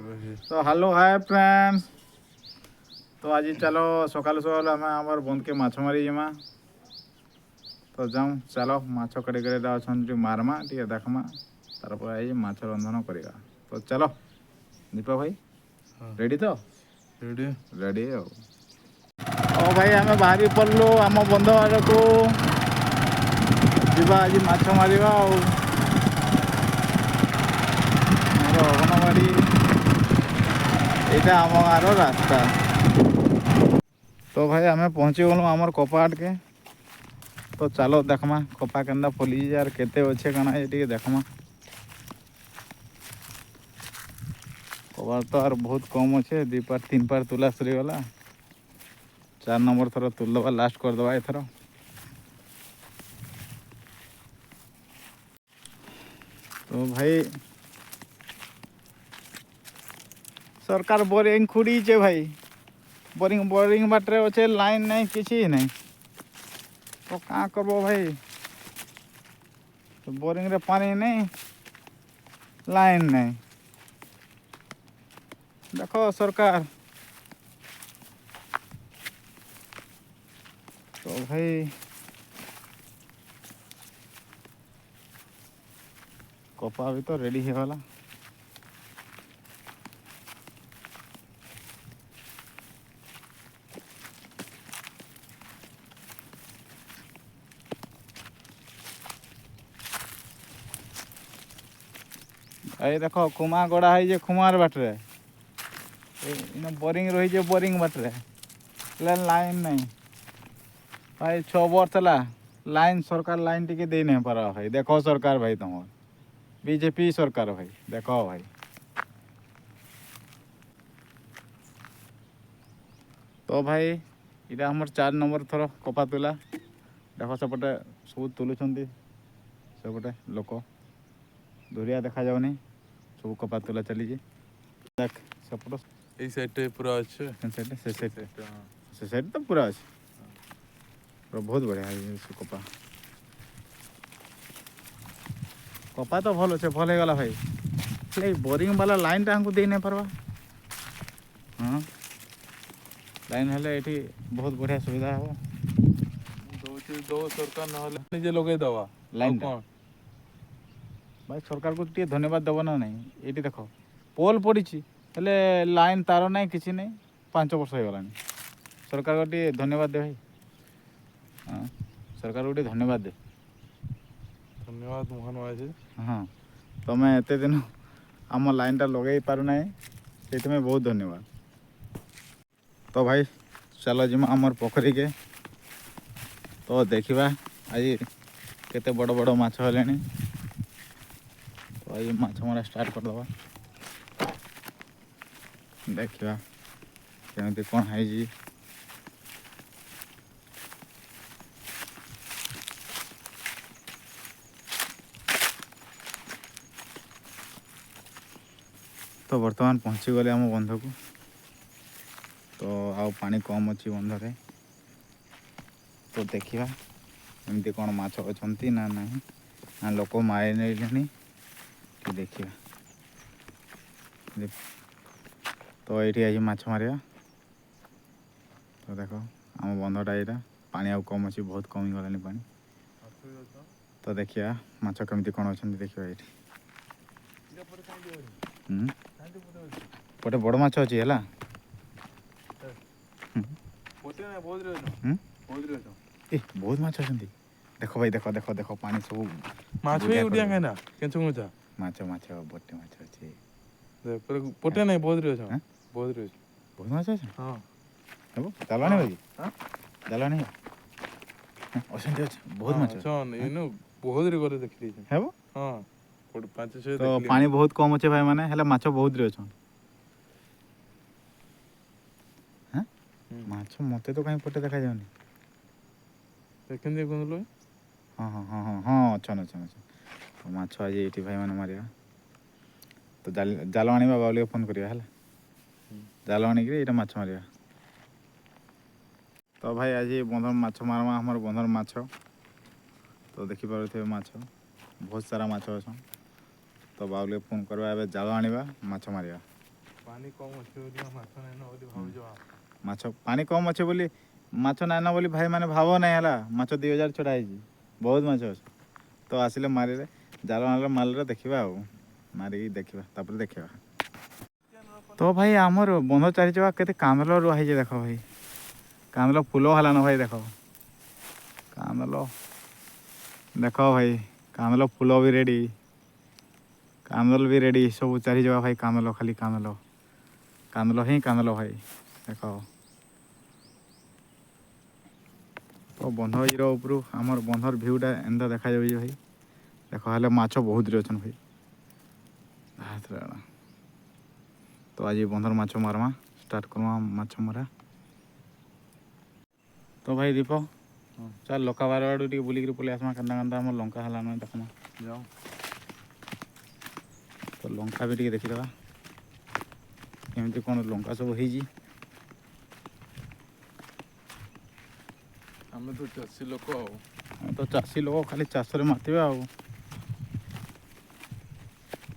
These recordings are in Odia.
तो हेलो हाय फ्रेंड्स। तो आज चलो सकाल सकाल आम आमर बंद के माछ मारी जिमा। तो जाऊँ चलो माछ कड़े कड़े अच्छा मारमा टे देखमा तार पर माछ रंधन करवा। तो चलो दीपा भाई रेडी तो रेडी रेडी ओ भाई आम बाहरी पड़लु आम बंध आड़ को जा आज माछ मारिबा अगनवाड़ी यहाँ आम गाँव रास्ता। तो भाई आम पहुँची गलु आमर कपाट के। तो चलो देखमा कपा के फुली यार केते अच्छे कना ये देखमा। कपाट तो आर बहुत कम अच्छे 2 पार 3 पार तुला सरीगला 4 नंबर थर तुलदबा लास्ट करदबा एथर। तो भाई सरकार बोरिंग खुड़ी भाई बोरिंग बोरिंग बाटे अच्छे लाइन नहीं किसी नहीं। तो क्या करब भाई तो बोरिंग रे पानी नहीं लाइन नहीं देखो सरकार। तो भाई कपा भी तो रेडी होगला। ये देख खुमा गड़ा है खुमार बाटरे बोरिंग रही बोरिंग बाटरे लाइन नहीं भाई 6 वर्ष है लाइन सरकार लाइन टी दे नहीं पार भाई। देखो सरकार भाई तुम बीजेपी सरकार भाई देखो भाई। तो भाई इटा हमर 4 नंबर थर कपा तुला देख सेपटे सब तुलुंट सेपटे लोक दूरिया देखा जाऊनी सब कपा तुला चली देख सेपट এই সাইডে পুরা আছে से साइड तो पूरा अच्छे पूरा बहुत बढ़िया है कपा कपा तो भल अच्छे भल होगा भाई बोरिंग वाला लाइन टा हमको दे नहीं पारबा। हाँ लाइन हेले ये बहुत बढ़िया सुविधा हो दो सरकार नहले निजे लगे दवा लाइन टा भाई सरकार को टे धन्यवाद देव ना नहीं। ये देख पोल पड़ी हेले लाइन तार नहीं किसी नहीं 5 वर्ष हो गलानी सरकार को टे धन्यवाद दे भाई। हाँ सरकार को टे धन्यवाद दे धन्यवाद मोहन माझी। हाँ तुम्हें एत दिन आम लाइन टा लगे पारना से बहुत धन्यवाद। तो भाई चलो जिमा आमर पोखरी के तो देखा आज केते बड़ बड़ माछ हेले। तो आज माछ मरा स्टार्ट करदबा देखा केमती कौन है। तो बर्तमान पहुँची गले आम बंध को। तो आउ पानी कम अच्छी बंध रे तो देखा एमती कौन माछ अच्छा ना नहीं ना लोक मारि नहीं कि देखा। तो ये आज माछ मारिया। तो देख आम बंधटा यहाँ पानी आउ कम अच्छी बहुत कमी गलानी पानी। तो देखिए माछ केमती कौन अच्छा देखा ये गोटे बड़ माछ अच्छी है बहुत माछ अच्छा देख भाई देख देख देख पानी सब माछ भी उड़िया खाना केंचु मुचा माछ माछ बोटे माछ अच्छी पोटे नहीं बहुत रे छ बहुत रे बहुत माछ अच्छा। हां हेबो जालानी भाई हां जालानी अच्छा बहुत माछ अच्छा इनो बहुत रे करे देखि दी हेबो हां 5 6 तो पानी बहुत कम अच्छे भाई माने हेले माछ बहुत रे अच्छा। हां माछ मते तो कहीं पोटे देखा जाउनी देखन दे कोन लो। हाँ हाँ हाँ हाँ हाँ अच्छा अच्छा अच्छा तो माछ आज ये भाई मैंने मारिया। तो जाल आने बाबा फोन करिया है जाल आनिक ये माछ मारिया। तो भाई आज बंधर माछ मारमा हमार बंधर माछ। तो देखिपे माछ बहुत सारा माछ अच्छा। तो बाबुले फोन करवा जाल आनिबा माछ मारिया। ପାଣି କମ୍ ଅଛି ବୋଲି ମାଛ ନାଇଁନ ବୋଲି ଭାବୁଛ। ମାଛ ପାଣି କମ୍ ଅଛି ବୋଲି ମାଛ ନାଇଁନ ବୋଲି ଭାଇମାନେ ଭାବ ନାହିଁ ହେଲା। ମାଛ 2000 ଛଡ଼ା ହେଇଛି, ବହୁତ ମାଛ ଅଛି। ତ ଆସିଲେ ମାରିଲେ ଜାଲ ମାରିଲେ ଦେଖିବା ଆଉ, ମାରିକି ଦେଖିବା ତାପରେ ଦେଖିବା। ତ ଭାଇ ଆମର ବନ୍ଧ ଚାରିଯିବା କେତେ କାନ୍ଦଲ ରୁଆ ହେଇଛି ଦେଖ ଭାଇ, କାନ୍ଦଲ ଫୁଲ ହେଲାନ ଭାଇ ଦେଖ, କାନ୍ଦଲ ଦେଖ ଭାଇ, କାନ୍ଦଲ ଫୁଲ ବି ରେଡ଼ି, କାନ୍ଦଲ ବି ରେଡ଼ି, ସବୁ ଚାରିଯିବା ଭାଇ କାନ୍ଦଲ, ଖାଲି କାନ୍ଦଲ, କାନ୍ଦଲ ହିଁ କାନ୍ଦଲ ଭାଇ ଦେଖ। ତ ବନ୍ଧ ଇର ଉପରୁ ଆମର ବନ୍ଧର ଭିୟୁଟା ଏନ୍ତା ଦେଖାଯାଉଛି ଭାଇ ଦେଖ, ହେଲେ ମାଛ ବହୁତରେ ଅଛନ୍ ଭାଇ। ତ ଆଜି ବନ୍ଧର ମାଛ ମାରମା, ଷ୍ଟାର୍ଟ କରମା ମାଛ ମରା। ତ ଭାଇ ଦୀପ ଚାଲ ଲଙ୍କା ବାର ଆଡ଼ୁ ଟିକେ ବୁଲିକିରି ପଳେଇ ଆସମା, କେନ୍ତା କେନ୍ତା ଆମର ଲଙ୍କା ହେଲାନ ଦେଖମା। ଯାଅ ତ ଲଙ୍କା ବି ଟିକେ ଦେଖିଦେବା କେମିତି କ'ଣ ଲଙ୍କା ସବୁ ହେଇଛି। ଆମେ ତ ଚାଷୀ ଲୋକ ଆଉ। ଆମେ ତ ଚାଷୀ ଲୋକ, ଖାଲି ଚାଷରେ ମାତିବା ଆଉ।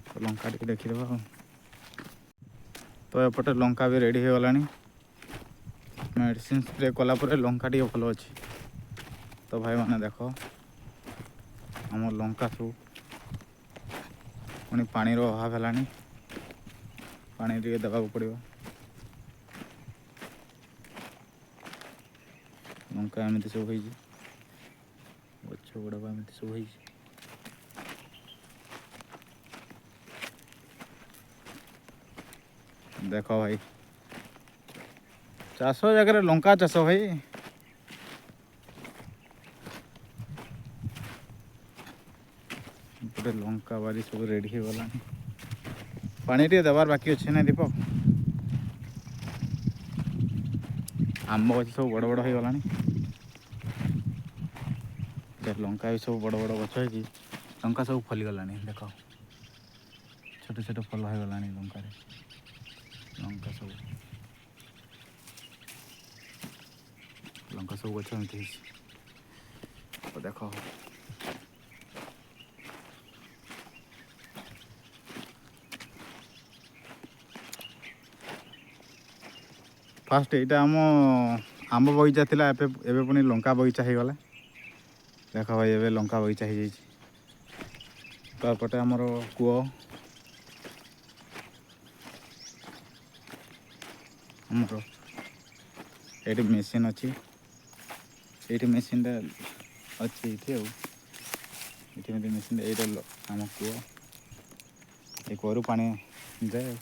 ତ ଲଙ୍କା ଟିକେ ଦେଖିଦେବା ଆଉ। ତ ଏପଟେ ଲଙ୍କା ବି ରେଡ଼ି ହେଇଗଲାଣି, ମେଡ଼ିସିନ ସ୍ପ୍ରେ କଲା ପରେ ଲଙ୍କା ଟିକେ ଭଲ ଅଛି। ତ ଭାଇମାନେ ଦେଖ ଆମ ଲଙ୍କା ସବୁ ପୁଣି ପାଣିର ଅଭାବ ହେଲାଣି, ପାଣି ଟିକେ ଦେବାକୁ ପଡ଼ିବ। ଲଙ୍କା ଏମିତି ସବୁ ହେଇଛି, ଗଛ ଗୁଡ଼ାକ ଏମିତି ସବୁ ହେଇଛି। ଦେଖ ଭାଇ ଚାଷ ଜାଗାରେ ଲଙ୍କା ଚାଷ ଭାଇ। ଗୋଟେ ଲଙ୍କା ବାରି ସବୁ ରେଡ଼ି ହେଇଗଲାଣି, ପାଣି ଟିକେ ଦେବାର ବାକି ଅଛି ନା ଦୀପ। ଆମ୍ବ ଗଛ ସବୁ ବଡ଼ ବଡ଼ ହେଇଗଲାଣି, ଲଙ୍କା ବି ସବୁ ବଡ଼ ବଡ଼ ଗଛ ହେଇଛି, ଲଙ୍କା ସବୁ ଫଳିଗଲାଣି ଦେଖ, ଛୋଟ ଛୋଟ ଫଳ ହେଇଗଲାଣି ଲଙ୍କାରେ, ଲଙ୍କା ସବୁ ଲଙ୍କା ସବୁ ଗଛ ଏମିତି ହେଇଛି। ତ ଦେଖ ଫାଷ୍ଟ ଏଇଟା ଆମ ଆମ୍ବ ବଗିଚା ଥିଲା, ଏବେ ପୁଣି ଲଙ୍କା ବଗିଚା ହେଇଗଲା। ଦେଖ ଭାଇ ଏବେ ଲଙ୍କା ବଗିଚା ହେଇଯାଇଛି। ତ ଏପଟେ ଆମର କୂଅ, ଆମର ଏଇଠି ମେସିନ୍ ଅଛି, ଏଇଠି ମେସିନ୍ଟା ଅଛି ଏଇଠି ଆଉ, ଏଇଠି ଏମିତି ମେସିନ୍, ଏଇଟା ଆମ କୂଅ, ଏ କୂଅରୁ ପାଣି ଯାଏ।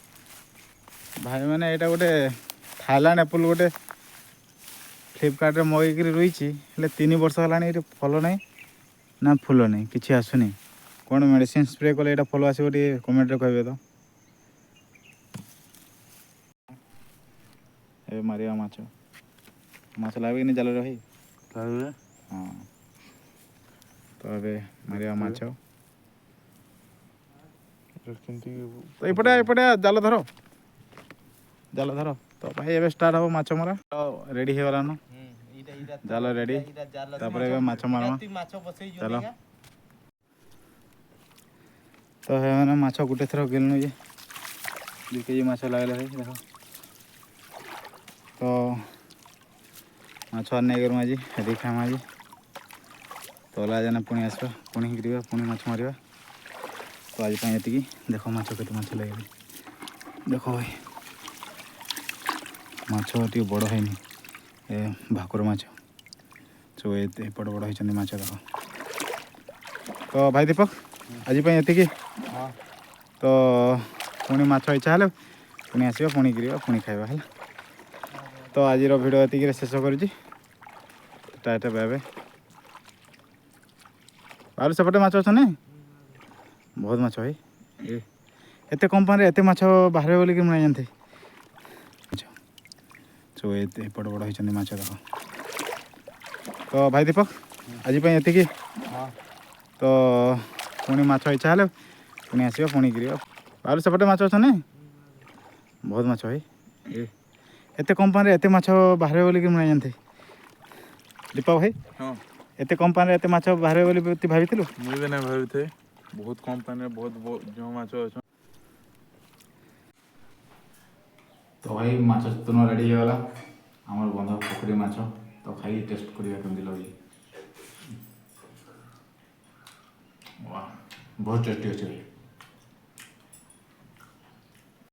ଭାଇମାନେ ଏଇଟା ଗୋଟେ ଥାଇଲାଣ୍ଡ ଆପଲ୍ ଗୋଟେ ଫ୍ଲିପକାର୍ଟରେ ମଗେଇକିରି ରହିଛି, ହେଲେ 3 ବର୍ଷ ହେଲାଣି ଏଇଠି ଫଳ ନାହିଁ ନା ଫୁଲ ନାହିଁ, କିଛି ଆସୁନି। କ'ଣ ମେଡ଼ିସିନ ସ୍ପ୍ରେ କଲେ ଏଇଟା ଫଳ ଆସିବ, ଟିକେ କମେଣ୍ଟରେ କହିବେ ତ। ଏବେ ମାରିବା ମାଛ, ମାଛ ଲାଗିନି ଜାଲରେ ଭାଇ। ତାହେଲେ ହଁ ତ ଏବେ ମାରିବା ମାଛ। କେମିତି ତ ଏପଟେ ଜାଲ ଧର, ଜାଲ ଧର। ତ ଭାଇ ଏବେ ଷ୍ଟାର୍ଟ ହେବ ମାଛ ମରା, ରେଡ଼ି ହେଇଗଲାନ ଜାଲ ରେଡ଼ି, ତାପରେ ଏବେ ମାଛ ମାରମା ଚାଲ। ତ ମାନେ ମାଛ ଗୋଟେ ଥର ଗିଲନୁ ଯେ 2 କେଜି ମାଛ ଲାଗିଲା ଭାଇ ଦେଖ। ତ ମାଛ ନେଇକରୁ ଆଜି ହେଠି ଖାଇମା ଆଜି, ତଲା ଜାନେ ପୁଣି ଆସିବା, ପୁଣି ଗିରିବା, ପୁଣି ମାଛ ମାରିବା। ତ ଆଜି ପାଇଁ ଏତିକି, ଦେଖ ମାଛ କେତେ ମାଛ ଲାଗିଲା ଦେଖ ଭାଇ। ମାଛ ଟିକେ ବଡ଼ ହେଇନି, ଏ ଭାକୁର ମାଛ ସବୁ ଏପଟ ବଡ଼ ହେଇଛନ୍ତି ମାଛ ଦେଖ। ତ ଭାଇ ଦୀପକ ଆଜି ପାଇଁ ଏତିକି। ତ ପୁଣି ମାଛ ଇଚ୍ଛା ହେଲେ ପୁଣି ଆସିବା, ପୁଣି ଗିରିବା, ପୁଣି ଖାଇବା ହେଲା। ତ ଆଜିର ଭିଡ଼ିଓ ଏତିକିରେ ଶେଷ କରୁଛି, ଟାଟା ବାଏ ବାଏ। ଆଉ ସେପଟେ ମାଛ ଅଛନ୍ତି, ବହୁତ ମାଛ ଭାଇ, ଏତେ କମ୍ ପାଣିରେ ଏତେ ମାଛ ବାହାରିବେ ବୋଲିକି ମୁଁ ଜାଣିନଥିଲି। ସବୁ ଏପଟ ବଡ଼ ହେଇଛନ୍ତି ମାଛ ଦେଖ। ତ ଭାଇ ଦୀପକ ଆଜି ପାଇଁ ଏତିକି। ତ ପୁଣି ମାଛ ଇଚ୍ଛା ହେଲେ ପୁଣି ଆସିବା, ପୁଣି ଗିରିବା। ଆଉ ସେପଟେ ମାଛ ଅଛନ୍ତି, ବହୁତ ମାଛ ଭାଇ, ଏତେ କମ୍ ପାଣିରେ ଏତେ ମାଛ ବାହାରିବେ ବୋଲିକି ମୁଁ ଜାଣିନଥିଲି। ଦୀପକ ଭାଇ ହଁ ଏତେ କମ୍ ପାଣିରେ ଏତେ ମାଛ ବାହାରିବେ ବୋଲି ଭାବିଥିଲୁ? ମୁଇଁ ବି ନାଇଁ ଭାବିଥାଏ, ବହୁତ କମ୍ ପାଣିରେ ବହୁତ ଯେଉଁ ମାଛ ଅଛନ୍ତି। तो भाई माछ तुन रेडी हो गला आमर बंध पोखरी माछ तो खाई टेस्ट करिया केमती लगी वाह बहुत टेस्टी अच्छे भाई।